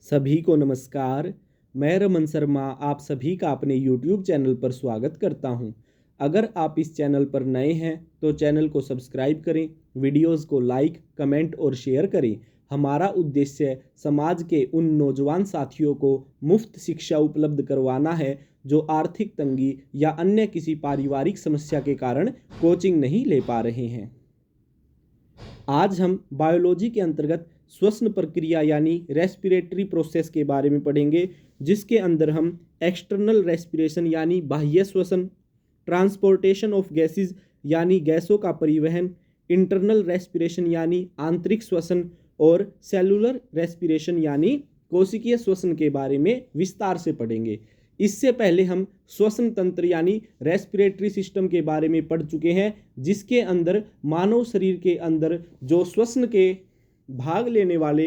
सभी को नमस्कार। मैं रमन शर्मा आप सभी का अपने YouTube चैनल पर स्वागत करता हूं। अगर आप इस चैनल पर नए हैं तो चैनल को सब्सक्राइब करें, वीडियोस को लाइक, कमेंट और शेयर करें। हमारा उद्देश्य समाज के उन नौजवान साथियों को मुफ्त शिक्षा उपलब्ध करवाना है जो आर्थिक तंगी या अन्य किसी पारिवारिक समस्या के कारण कोचिंग नहीं ले पा रहे हैं। आज हम बायोलॉजी के अंतर्गत श्वसन प्रक्रिया यानी रेस्पिरेटरी प्रोसेस के बारे में पढ़ेंगे, जिसके अंदर हम एक्सटर्नल रेस्पिरेशन यानी बाह्य श्वसन, ट्रांसपोर्टेशन ऑफ गैसेस यानी गैसों का परिवहन, इंटरनल रेस्पिरेशन यानी आंतरिक श्वसन और सेलुलर रेस्पिरेशन यानी कोशिकीय श्वसन के बारे में विस्तार से पढ़ेंगे। इससे पहले हम श्वसन तंत्र यानी रेस्पिरेटरी सिस्टम के बारे में पढ़ चुके हैं, जिसके अंदर मानव शरीर के अंदर जो श्वसन के भाग लेने वाले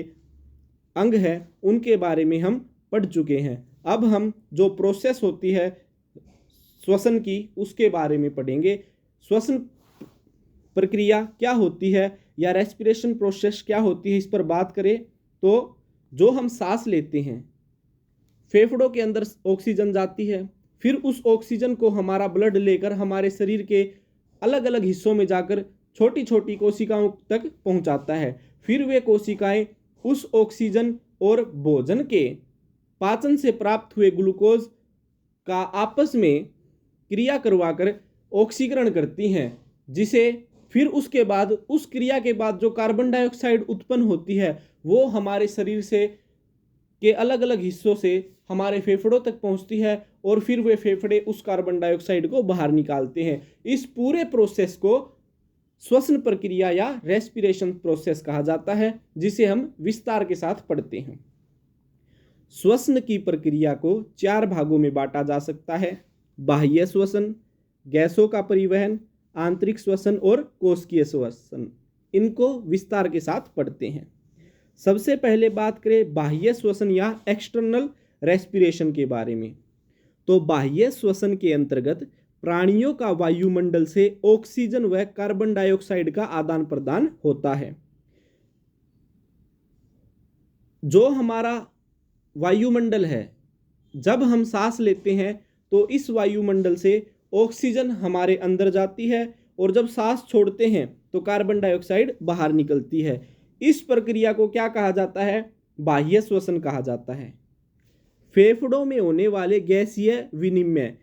अंग हैं उनके बारे में हम पढ़ चुके हैं। अब हम जो प्रोसेस होती है श्वसन की उसके बारे में पढ़ेंगे। श्वसन प्रक्रिया क्या होती है या रेस्पिरेशन प्रोसेस क्या होती है, इस पर बात करें तो जो हम सांस लेते हैं, फेफड़ों के अंदर ऑक्सीजन जाती है, फिर उस ऑक्सीजन को हमारा ब्लड लेकर हमारे शरीर के अलग अलग हिस्सों में जाकर छोटी छोटी कोशिकाओं तक पहुंचाता है। फिर वे कोशिकाएं उस ऑक्सीजन और भोजन के पाचन से प्राप्त हुए ग्लूकोज का आपस में क्रिया करवाकर ऑक्सीकरण करती हैं, जिसे फिर उसके बाद उस क्रिया के बाद जो कार्बन डाइऑक्साइड उत्पन्न होती है वो हमारे शरीर से के अलग अलग हिस्सों से हमारे फेफड़ों तक पहुंचती है और फिर वे फेफड़े उस कार्बन डाइऑक्साइड को बाहर निकालते हैं। इस पूरे प्रोसेस को श्वसन प्रक्रिया या रेस्पिरेशन प्रोसेस कहा जाता है, जिसे हम विस्तार के साथ पढ़ते हैं। श्वसन की प्रक्रिया को 4 भागों में बांटा जा सकता है: बाह्य श्वसन, गैसों का परिवहन, आंतरिक श्वसन और कोशिकीय श्वसन। इनको विस्तार के साथ पढ़ते हैं। सबसे पहले बात करें बाह्य श्वसन या एक्सटर्नल रेस्पिरेशन के बारे में, तो बाह्य श्वसन के अंतर्गत प्राणियों का वायुमंडल से ऑक्सीजन व कार्बन डाइऑक्साइड का आदान प्रदान होता है। जो हमारा वायुमंडल है, जब हम सांस लेते हैं तो इस वायुमंडल से ऑक्सीजन हमारे अंदर जाती है और जब सांस छोड़ते हैं तो कार्बन डाइऑक्साइड बाहर निकलती है। इस प्रक्रिया को क्या कहा जाता है? बाह्य श्वसन कहा जाता है। फेफड़ों में होने वाले गैसीय विनिमय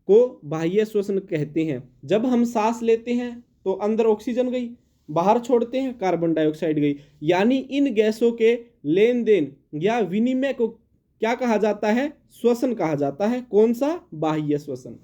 को बाह्य श्वसन कहते हैं। जब हम सांस लेते हैं तो अंदर ऑक्सीजन गई, बाहर छोड़ते हैं कार्बन डाइऑक्साइड गई, यानी इन गैसों के लेन देन या विनिमय को क्या कहा जाता है? श्वसन कहा जाता है। कौन सा? बाह्य श्वसन।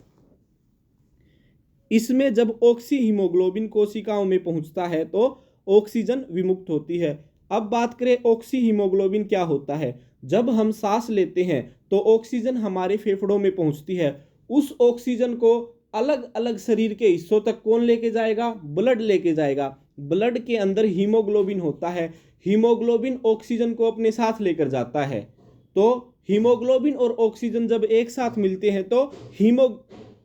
इसमें जब ऑक्सी हीमोग्लोबिन कोशिकाओं में पहुंचता है तो ऑक्सीजन विमुक्त होती है। अब बात करें ऑक्सी हीमोग्लोबिन क्या होता है। जब हम सांस लेते हैं तो ऑक्सीजन हमारे फेफड़ों में पहुंचती है। उस ऑक्सीजन को अलग अलग शरीर के हिस्सों तक कौन लेके जाएगा? ब्लड लेके जाएगा। ब्लड के अंदर हीमोग्लोबिन होता है। हीमोग्लोबिन ऑक्सीजन को अपने साथ लेकर जाता है। तो हीमोग्लोबिन और ऑक्सीजन जब एक साथ मिलते हैं तो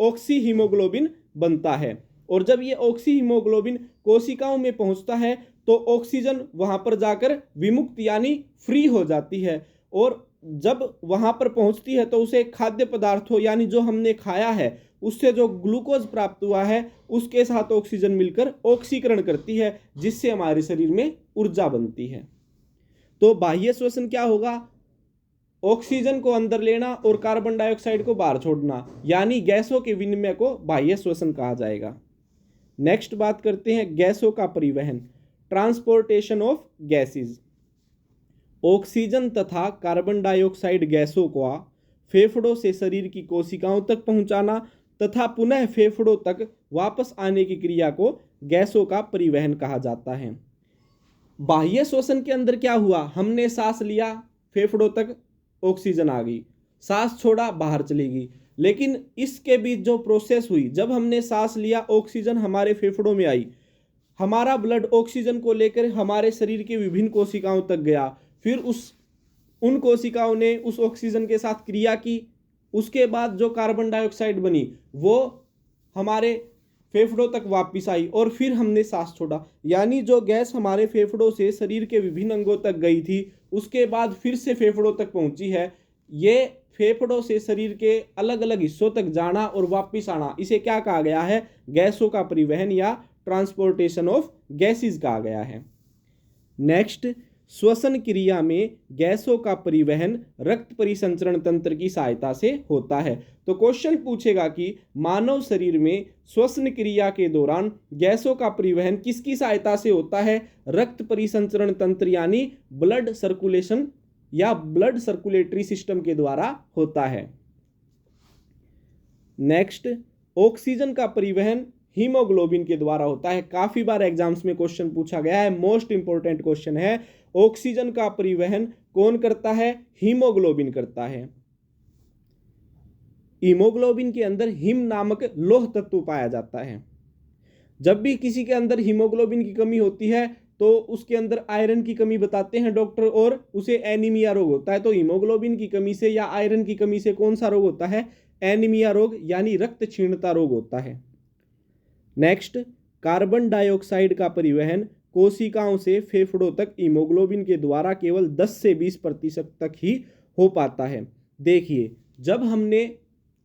ऑक्सी हीमोग्लोबिन बनता है। और जब ये ऑक्सी हीमोग्लोबिन कोशिकाओं में पहुंचता है तो ऑक्सीजन वहां पर जाकर विमुक्त यानी फ्री हो जाती है। और जब वहां पर पहुंचती है तो उसे खाद्य पदार्थों यानी जो हमने खाया है उससे जो ग्लूकोज प्राप्त हुआ है उसके साथ ऑक्सीजन मिलकर ऑक्सीकरण करती है, जिससे हमारे शरीर में ऊर्जा बनती है। तो बाह्य श्वसन क्या होगा? ऑक्सीजन को अंदर लेना और कार्बन डाइऑक्साइड को बाहर छोड़ना, यानी गैसों के विनिमय को बाह्य श्वसन कहा जाएगा। नेक्स्ट बात करते हैं गैसों का परिवहन, ट्रांसपोर्टेशन ऑफ गैसेस। ऑक्सीजन तथा कार्बन डाइऑक्साइड गैसों को फेफड़ों से शरीर की कोशिकाओं तक पहुंचाना तथा पुनः फेफड़ों तक वापस आने की क्रिया को गैसों का परिवहन कहा जाता है। बाह्य श्वसन के अंदर क्या हुआ? हमने सांस लिया, फेफड़ों तक ऑक्सीजन आ गई, सांस छोड़ा, बाहर चली गई। लेकिन इसके बीच जो प्रोसेस हुई, जब हमने सांस लिया ऑक्सीजन हमारे फेफड़ों में आई, हमारा ब्लड ऑक्सीजन को लेकर हमारे शरीर के विभिन्न कोशिकाओं तक गया, फिर उन कोशिकाओं ने उस ऑक्सीजन के साथ क्रिया की। उसके बाद जो कार्बन डाइऑक्साइड बनी वो हमारे फेफड़ों तक वापस आई और फिर हमने सांस छोड़ा। यानी जो गैस हमारे फेफड़ों से शरीर के विभिन्न अंगों तक गई थी उसके बाद फिर से फेफड़ों तक पहुंची है। ये फेफड़ों से शरीर के अलग अलग हिस्सों तक जाना और वापस आना, इसे क्या कहा गया है? गैसों का परिवहन या ट्रांसपोर्टेशन ऑफ गैसेस कहा गया है। नेक्स्ट, श्वसन क्रिया में गैसों का परिवहन रक्त परिसंचरण तंत्र की सहायता से होता है। तो क्वेश्चन पूछेगा कि मानव शरीर में श्वसन क्रिया के दौरान गैसों का परिवहन किसकी सहायता से होता है? रक्त परिसंचरण तंत्र यानी ब्लड सर्कुलेशन या ब्लड सर्कुलेटरी सिस्टम के द्वारा होता है। नेक्स्ट, ऑक्सीजन का परिवहन हीमोग्लोबिन के द्वारा होता है। काफी बार एग्जाम्स में क्वेश्चन पूछा गया है, मोस्ट इंपॉर्टेंट क्वेश्चन है। ऑक्सीजन का परिवहन कौन करता है? हीमोग्लोबिन करता है। हीमोग्लोबिन के अंदर हिम नामक लौह तत्व पाया जाता है। जब भी किसी के अंदर हीमोग्लोबिन की कमी होती है तो उसके अंदर आयरन की कमी बताते हैं डॉक्टर और उसे एनीमिया रोग होता है। तो हीमोग्लोबिन की कमी से या आयरन की कमी से कौन सा रोग होता है? एनीमिया रोग यानी रक्त क्षीणता रोग होता है। नेक्स्ट, कार्बन डाइऑक्साइड का परिवहन कोशिकाओं से फेफड़ों तक हीमोग्लोबिन के द्वारा केवल 10 से 20% तक ही हो पाता है। देखिए, जब हमने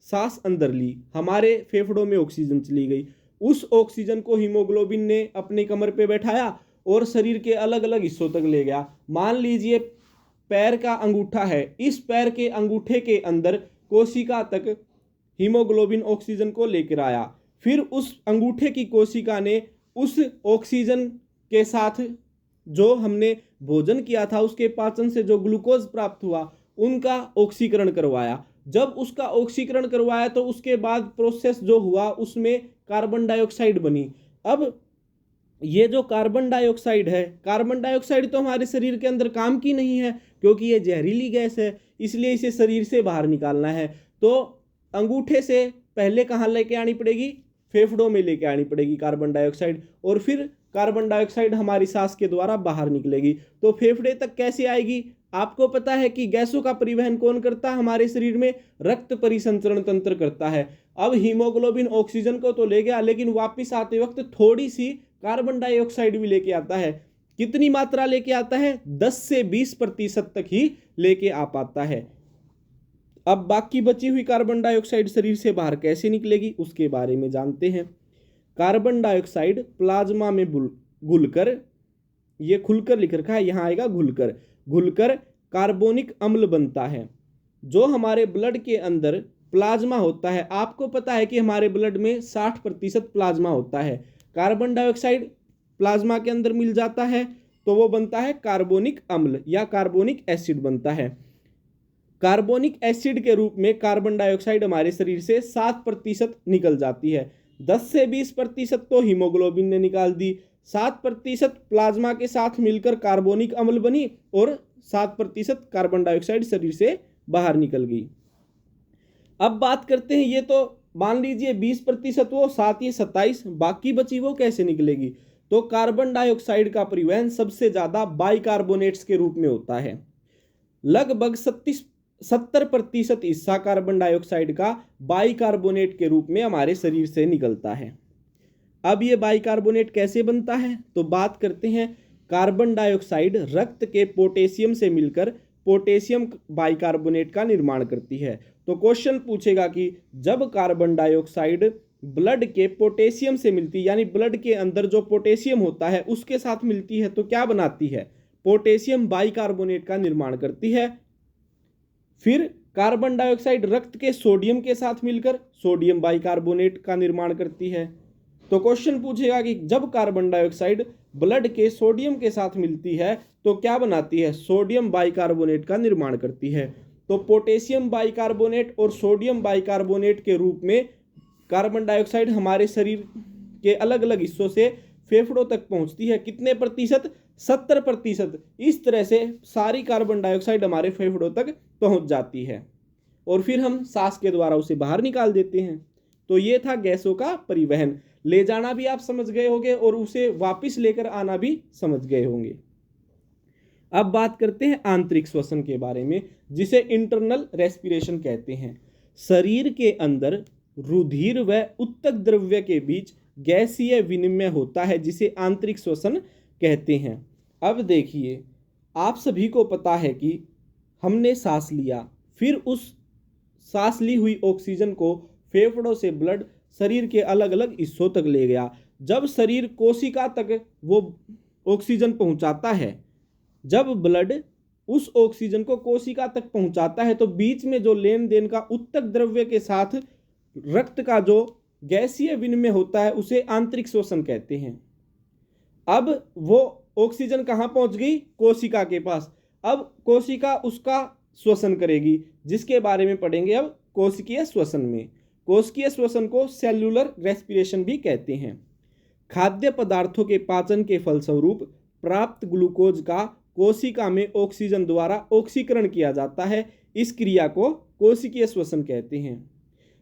सांस अंदर ली, हमारे फेफड़ों में ऑक्सीजन चली गई, उस ऑक्सीजन को हीमोग्लोबिन ने अपनी कमर पे बैठाया और शरीर के अलग अलग हिस्सों तक ले गया। मान लीजिए पैर का अंगूठा है, इस पैर के अंगूठे के अंदर कोशिका तक हीमोग्लोबिन ऑक्सीजन को लेकर आया। फिर उस अंगूठे की कोशिका ने उस ऑक्सीजन के साथ जो हमने भोजन किया था उसके पाचन से जो ग्लूकोज प्राप्त हुआ उनका ऑक्सीकरण करवाया। जब उसका ऑक्सीकरण करवाया तो उसके बाद प्रोसेस जो हुआ उसमें कार्बन डाइऑक्साइड बनी। अब ये जो कार्बन डाइऑक्साइड है, कार्बन डाइऑक्साइड तो हमारे शरीर के अंदर काम की नहीं है क्योंकि ये जहरीली गैस है, इसलिए इसे शरीर से बाहर निकालना है। तो अंगूठे से पहले कहाँ लेके आनी पड़ेगी? फेफड़ों में लेके आनी पड़ेगी कार्बन डाइऑक्साइड, और फिर कार्बन डाइऑक्साइड हमारी सांस के द्वारा बाहर निकलेगी। तो फेफड़े तक कैसे आएगी? आपको पता है कि गैसों का परिवहन कौन करता है हमारे शरीर में? रक्त परिसंचरण तंत्र करता है। अब हीमोग्लोबिन ऑक्सीजन को तो ले गया, लेकिन वापिस आते वक्त थोड़ी सी कार्बन डाइऑक्साइड भी लेके आता है। कितनी मात्रा लेके आता है? 10 से 20% तक ही लेके आ पाता है। अब बाकी बची हुई कार्बन डाइऑक्साइड शरीर से बाहर कैसे निकलेगी उसके बारे में जानते हैं। कार्बन डाइऑक्साइड प्लाज्मा में घुलकर, ये खुलकर लिख रखा है, यहाँ आएगा घुलकर, घुलकर कार्बोनिक अम्ल बनता है। जो हमारे ब्लड के अंदर प्लाज्मा होता है, आपको पता है कि हमारे ब्लड में 60% प्लाज्मा होता है। कार्बन डाइऑक्साइड प्लाज्मा के अंदर मिल जाता है तो वो बनता है कार्बोनिक अम्ल या कार्बोनिक एसिड बनता है। कार्बोनिक एसिड के रूप में कार्बन डाइऑक्साइड हमारे शरीर से 7% निकल जाती है। 10 से 20% तो हीमोग्लोबिन ने निकाल दी, 7% प्लाज्मा के साथ मिलकर कार्बोनिक अम्ल बनी और 7% कार्बन डाइऑक्साइड शरीर से बाहर निकल गई। अब बात करते हैं, ये तो मान लीजिए 20% वो, 7 ये 27, बाकी बची वो कैसे निकलेगी? तो कार्बन डाइऑक्साइड का परिवहन सबसे ज्यादा बाइकार्बोनेट्स के रूप में होता है। लगभग 70% हिस्सा कार्बन डाइऑक्साइड का बाइकार्बोनेट के रूप में हमारे शरीर से निकलता है। अब ये बाइकार्बोनेट कैसे बनता है? तो बात करते हैं। कार्बन डाइऑक्साइड रक्त के पोटेशियम से मिलकर पोटेशियम बाइकार्बोनेट का निर्माण करती है। तो क्वेश्चन पूछेगा कि जब कार्बन डाइऑक्साइड ब्लड के पोटेशियम से मिलती, यानी ब्लड के अंदर जो पोटेशियम होता है उसके साथ मिलती है तो क्या बनाती है? पोटेशियम बाइकार्बोनेट का निर्माण करती है। फिर कार्बन डाइऑक्साइड रक्त के सोडियम के साथ मिलकर सोडियम बाइकार्बोनेट का निर्माण करती है। तो क्वेश्चन पूछेगा कि जब कार्बन डाइऑक्साइड ब्लड के सोडियम के साथ मिलती है तो क्या बनाती है? सोडियम बाइकार्बोनेट का निर्माण करती है। तो पोटेशियम बाइकार्बोनेट और सोडियम बाइकार्बोनेट के रूप में कार्बन डाइऑक्साइड हमारे शरीर के अलग अलग हिस्सों से फेफड़ों तक पहुंचती है। कितने प्रतिशत? 70%। इस तरह से सारी कार्बन डाइऑक्साइड हमारे फेफड़ों तक पहुंच जाती है और फिर हम सांस के द्वारा उसे बाहर निकाल देते हैं। तो ये था गैसों का परिवहन। ले जाना भी आप समझ गए होंगे और उसे वापस लेकर आना भी समझ गए होंगे। अब बात करते हैं आंतरिक श्वसन के बारे में, जिसे इंटरनल रेस्पिरेशन कहते हैं। शरीर के अंदर रुधिर व उत्तक द्रव्य के बीच गैसीय विनिमय होता है जिसे आंतरिक श्वसन कहते हैं। अब देखिए, आप सभी को पता है कि हमने सांस लिया, फिर उस सांस ली हुई ऑक्सीजन को फेफड़ों से ब्लड शरीर के अलग अलग हिस्सों तक ले गया। जब शरीर कोशिका तक वो ऑक्सीजन पहुंचाता है, जब ब्लड उस ऑक्सीजन को कोशिका तक पहुंचाता है, तो बीच में जो लेन देन का उत्तक द्रव्य के साथ रक्त का जो गैसीय विनिमय होता है उसे आंतरिक श्वसन कहते हैं। अब वो ऑक्सीजन कहाँ पहुंच गई? कोशिका के पास। अब कोशिका उसका श्वसन करेगी, जिसके बारे में पढ़ेंगे अब कोशिकीय श्वसन में। कोशिकीय श्वसन को सेल्यूलर रेस्पिरेशन भी कहते हैं। खाद्य पदार्थों के पाचन के फलस्वरूप प्राप्त ग्लूकोज का कोशिका में ऑक्सीजन द्वारा ऑक्सीकरण किया जाता है। इस क्रिया को कोशिकीय श्वसन कहते हैं।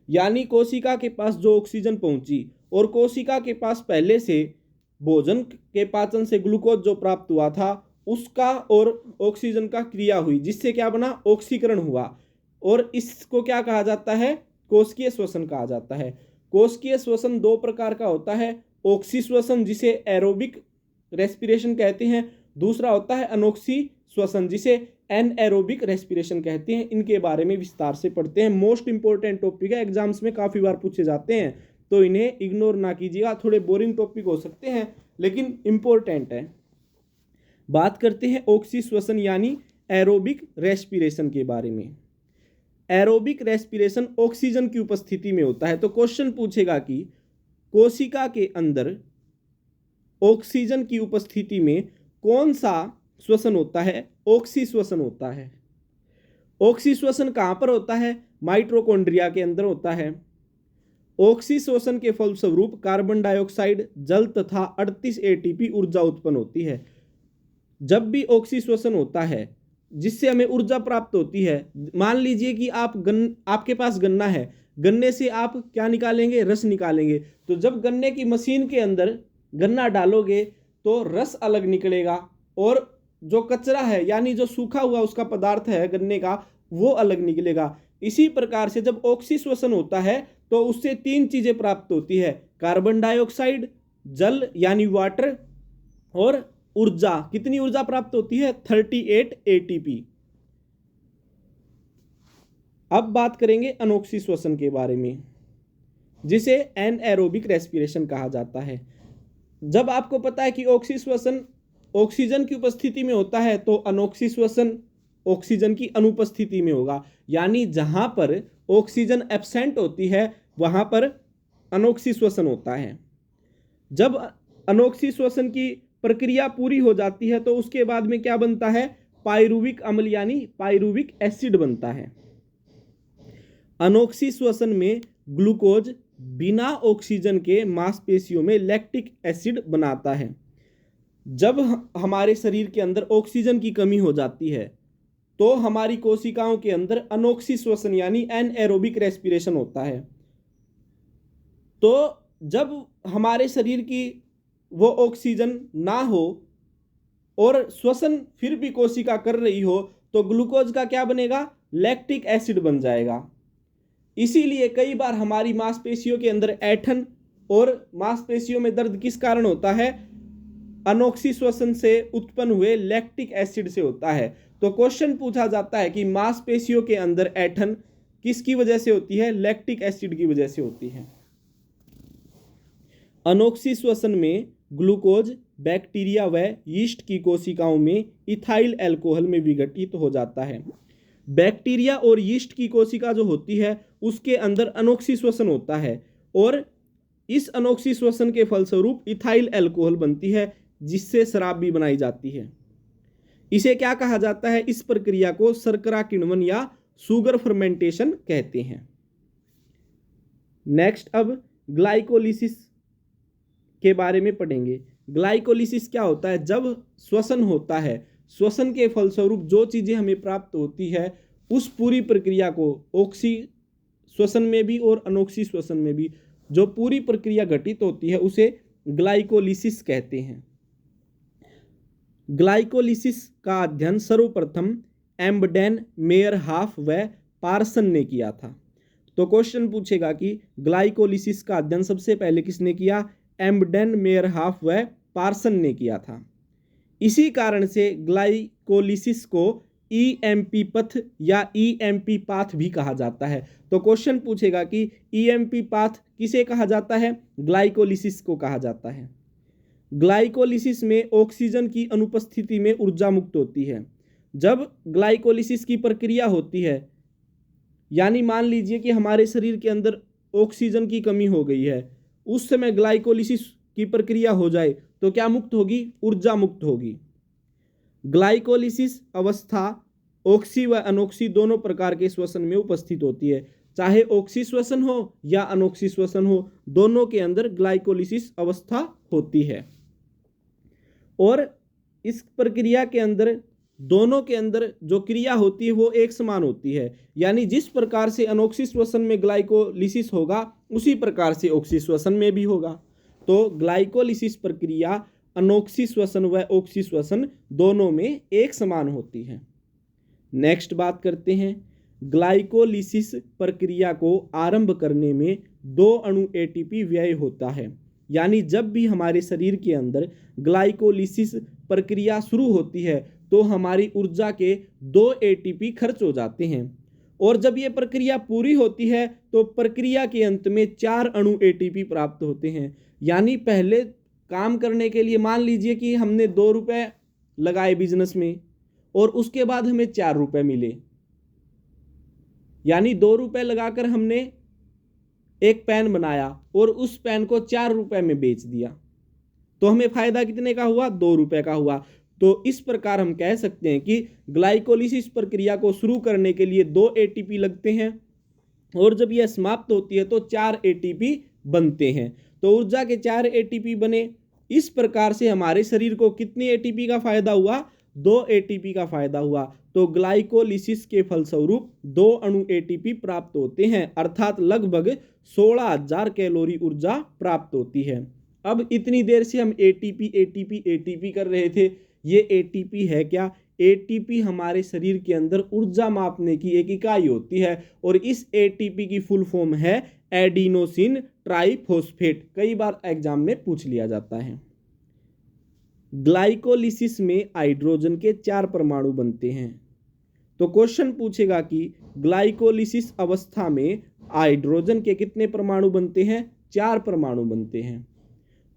यानी कोशिका के पास जो ऑक्सीजन पहुंची और कोशिका के पास पहले से भोजन के पाचन से ग्लूकोज जो प्राप्त हुआ था उसका और ऑक्सीजन का क्रिया हुई, जिससे क्या बना? ऑक्सीकरण हुआ। और इसको क्या कहा जाता है? कोशिकीय श्वसन कहा जाता है। कोशिकीय श्वसन दो प्रकार का होता है, ऑक्सी श्वसन जिसे एरोबिक रेस्पिरेशन कहते हैं, दूसरा होता है अनोक्सी श्वसन जिसे एनएरोबिक रेस्पिरेशन कहते हैं। इनके बारे में विस्तार से पढ़ते हैं। मोस्ट इंपॉर्टेंट टॉपिक है, एग्जाम्स में काफ़ी बार पूछे जाते हैं, तो इन्हें इग्नोर ना कीजिएगा। थोड़े बोरिंग टॉपिक हो सकते हैं लेकिन इंपॉर्टेंट है। बात करते हैं ऑक्सी श्वसन यानी एरोबिक रेस्पिरेशन के बारे में। एरोबिक रेस्पिरेशन ऑक्सीजन की उपस्थिति में होता है। तो क्वेश्चन पूछेगा कि कोशिका के अंदर ऑक्सीजन की उपस्थिति में कौन सा श्वसन होता है? ऑक्सी श्वसन होता है। ऑक्सी श्वसन कहाँ पर होता है? माइटोकॉन्ड्रिया के अंदर होता है। ऑक्सी श्वसन के फलस्वरूप कार्बन डाइऑक्साइड, जल तथा 38 एटीपी ऊर्जा उत्पन्न होती है। जब भी ऑक्सी श्वसन होता है जिससे हमें ऊर्जा प्राप्त होती है, मान लीजिए कि आपके पास गन्ना है, गन्ने से आप क्या निकालेंगे? रस निकालेंगे। तो जब गन्ने की मशीन के अंदर गन्ना डालोगे तो रस अलग निकलेगा और जो कचरा है यानी जो सूखा हुआ उसका पदार्थ है गन्ने का वो अलग निकलेगा। इसी प्रकार से जब ऑक्सी श्वसन होता है तो उससे तीन चीजें प्राप्त होती है, कार्बन डाइऑक्साइड, जल यानी वाटर और ऊर्जा। कितनी ऊर्जा प्राप्त होती है? 38 एटीपी। अब बात करेंगे अनोक्सी श्वसन के बारे में जिसे एनएरोबिक रेस्पिरेशन कहा जाता है। जब आपको पता है कि ऑक्सी श्वसन ऑक्सीजन की उपस्थिति में होता है तो अनोक्सी श्वसन ऑक्सीजन की अनुपस्थिति में होगा। यानी जहां पर ऑक्सीजन एब्सेंट होती है वहां पर अनोक्सी श्वसन होता है। जब अनोक्सी श्वसन की प्रक्रिया पूरी हो जाती है तो उसके बाद में क्या बनता है? पाइरुविक अम्ल यानी पाइरुविक एसिड बनता है। अनोक्सी श्वसन में ग्लूकोज बिना ऑक्सीजन के मांसपेशियों में लैक्टिक एसिड बनाता है। जब हमारे शरीर के अंदर ऑक्सीजन की कमी हो जाती है तो हमारी कोशिकाओं के अंदर अनोक्सी श्वसन यानी एनएरोबिक रेस्पिरेशन होता है। तो जब हमारे शरीर की वो ऑक्सीजन ना हो और श्वसन फिर भी कोशिका कर रही हो तो ग्लूकोज का क्या बनेगा? लैक्टिक एसिड बन जाएगा। इसीलिए कई बार हमारी मांसपेशियों के अंदर ऐंठन और मांसपेशियों में दर्द किस कारण होता है? अनोक्सी श्वसन से उत्पन्न हुए लैक्टिक एसिड से होता है। तो क्वेश्चन पूछा जाता है कि मांसपेशियों के अंदर ऐंठन किसकी वजह से होती है? लैक्टिक एसिड की वजह से होती है। अनोक्सी श्वसन में ग्लूकोज बैक्टीरिया व यीस्ट की कोशिकाओं में इथाइल अल्कोहल में विघटित हो जाता है। बैक्टीरिया और यीस्ट की कोशिका जो होती है उसके अंदर अनोक्सी श्वसन होता है और इस अनोक्सी श्वसन के फलस्वरूप इथाइल अल्कोहल बनती है जिससे शराब भी बनाई जाती है। इसे क्या कहा जाता है? इस प्रक्रिया को शर्करा किण्वन या शुगर फर्मेंटेशन कहते हैं। नेक्स्ट अब ग्लाइकोलिसिस के बारे में पढ़ेंगे। ग्लाइकोलिसिस क्या होता है? जब श्वसन होता है, श्वसन के फलस्वरूप जो चीजें हमें प्राप्त होती है उस पूरी प्रक्रिया को ऑक्सी श्वसन में भी और अनोक्सी श्वसन में भी जो पूरी प्रक्रिया घटित होती है उसे ग्लाइकोलिसिस कहते हैं। ग्लाइकोलिसिस का अध्ययन सर्वप्रथम एम्बडेन, मेयरहाफ व पार्सन ने किया था। तो क्वेश्चन पूछेगा कि ग्लाइकोलिसिस का अध्ययन सबसे पहले किसने किया? एम्बडेन, मेयरहाफ व पार्सन ने किया था। इसी कारण से ग्लाइकोलिसिस को ईएमपी पथ या ईएमपी पाथ भी कहा जाता है। तो क्वेश्चन पूछेगा कि ईएमपी पाथ किसे कहा जाता है? ग्लाइकोलिसिस को कहा जाता है। ग्लाइकोलिसिस में ऑक्सीजन की अनुपस्थिति में ऊर्जा मुक्त होती है। जब ग्लाइकोलिसिस की प्रक्रिया होती है, यानी मान लीजिए कि हमारे शरीर के अंदर ऑक्सीजन की कमी हो गई है, उस समय ग्लाइकोलिसिस की प्रक्रिया हो जाए तो क्या मुक्त होगी? ऊर्जा मुक्त होगी। ग्लाइकोलिसिस अवस्था ऑक्सी व अनोक्सी दोनों प्रकार के श्वसन में उपस्थित होती है। चाहे ऑक्सी श्वसन हो या अनोक्सी श्वसन हो, दोनों के अंदर ग्लाइकोलिसिस अवस्था होती है। और इस प्रक्रिया के अंदर दोनों के अंदर जो क्रिया होती है वो एक समान होती है, यानी जिस प्रकार से अनोक्सी श्वसन में ग्लाइकोलिसिस होगा उसी प्रकार से ऑक्सी श्वसन में भी होगा। तो ग्लाइकोलिसिस प्रक्रिया अनोक्सी श्वसन व ऑक्सी श्वसन दोनों में एक समान होती है। नेक्स्ट बात करते हैं, ग्लाइकोलिसिस प्रक्रिया को आरंभ करने में 2 अणु एटीपी व्यय होता है। यानी जब भी हमारे शरीर के अंदर ग्लाइकोलिसिस प्रक्रिया शुरू होती है तो हमारी ऊर्जा के 2 एटीपी खर्च हो जाते हैं, और जब ये प्रक्रिया पूरी होती है तो प्रक्रिया के अंत में 4 अणु एटीपी प्राप्त होते हैं। यानी पहले काम करने के लिए मान लीजिए कि हमने 2 रुपए लगाए बिजनेस में और उसके बाद हमें 4 रुपए मिले, यानी 2 रुपए लगाकर हमने एक पेन बनाया और उस पेन को 4 रुपए में बेच दिया, तो हमें फायदा कितने का हुआ? 2 रुपए का हुआ। तो इस प्रकार हम कह सकते हैं कि ग्लाइकोलिसिस प्रक्रिया को शुरू करने के लिए 2 एटीपी लगते हैं और जब यह समाप्त होती है तो 4 एटीपी बनते हैं। तो ऊर्जा के 4 एटीपी बने। इस प्रकार से हमारे शरीर को कितने एटीपी का फायदा हुआ? 2 एटीपी का फायदा हुआ। तो ग्लाइकोलिसिस के फलस्वरूप 2 अणु एटीपी प्राप्त होते हैं, अर्थात लगभग 16,000 कैलोरी ऊर्जा प्राप्त होती है। अब इतनी देर से हम एटीपी एटीपी एटीपी कर रहे थे, ये एटीपी है क्या? एटीपी हमारे शरीर के अंदर ऊर्जा मापने की एक इकाई होती है और इस एटीपी की फुल फॉर्म है एडिनोसिन ट्राइफॉस्फेट। कई बार एग्जाम में पूछ लिया जाता है। ग्लाइकोलिसिस में हाइड्रोजन के 4 परमाणु बनते हैं। तो क्वेश्चन पूछेगा कि ग्लाइकोलिसिस अवस्था में हाइड्रोजन के कितने परमाणु बनते हैं? 4 परमाणु बनते हैं।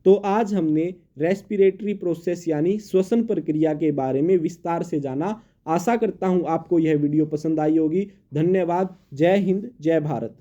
तो आज हमने रेस्पिरेटरी प्रोसेस यानी श्वसन प्रक्रिया के बारे में विस्तार से जाना। आशा करता हूं आपको यह वीडियो पसंद आई होगी। धन्यवाद। जय हिंद, जय भारत।